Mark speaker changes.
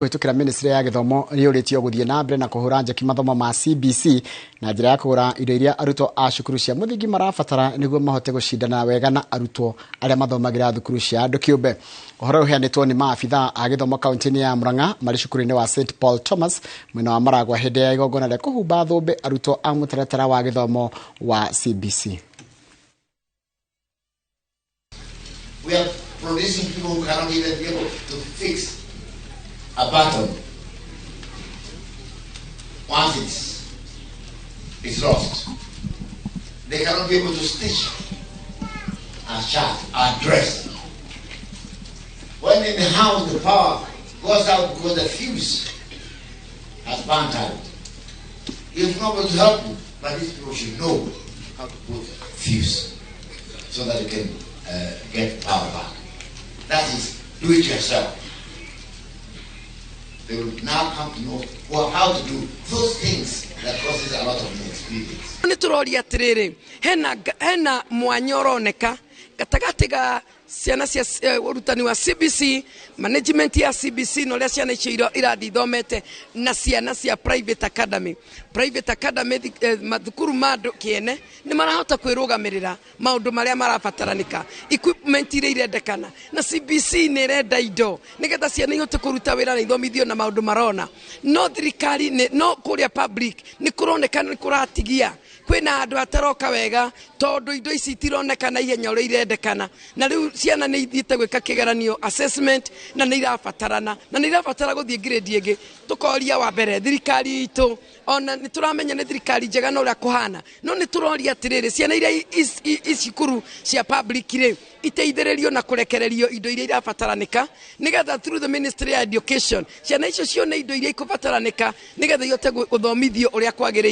Speaker 1: Kuhitukira ministry ya githomo riuritio guthie na mbere na kuhura njeki mathomo ma CBC na njira ya kugura indo iria arutwo a cukuru cia muthingi marabatara niguo mahote gucindana wega na arutwo aria mathomagira thukuru cia andu kiumbe. Uhoro uheanitwo ni maabitha a githomo kaunti ya Murang'a mari cukuru-ini wa St Paul Thomas mwena wa Maragwa hindi ya igongona ria kuhumba thumbi arutwo a mutaratara wa githomo wa CBC.
Speaker 2: We are producing people who cannot even be able to fix a button once it's lost. They cannot be able to stitch a shirt, a dress. When in the house the power goes out because the fuse has burnt out. If nobody to help you, but these people should know how to put fuse so that you can get power back. That is, do it yourself. They will now come to know how to do those things that causes a lot of experience.
Speaker 3: Niturori atiriri hena mwanya uroneka gatagati ga ciana cia urutani wa CBC management ya CBC no ria ciana icio irathi thomete na ciana cia private academy mathukuru madu kiene ni marahota kwirugamirira maundu maria marabataranika equipment ire irendekana na CBC ni renda indo nigetha ciana ihote kuruta wira na ithomithio na maundu marona no thirikari no kuria public ni kuronekana ni kuratigia kwina andu ataroka wega tondu indo ici itironekana ihenya uria irendekana na riu ciana ni ithiite gwika kigeranio assessment na ni irabatarana na ni irabatara guthie grade ingi tukoria wa mbere thirikari itu ona ni turamenya ni thirikari njega no uria kuhana no ni turoria atiriri ciana iria icikuru cia public ri iteithĩrĩrio na kurekererio indo iria irabataranĩka nigetha through the ministry of education ciana icio cione indo iria ikubataranĩka nigetha ihote guthomithio uria kwagĩrĩire.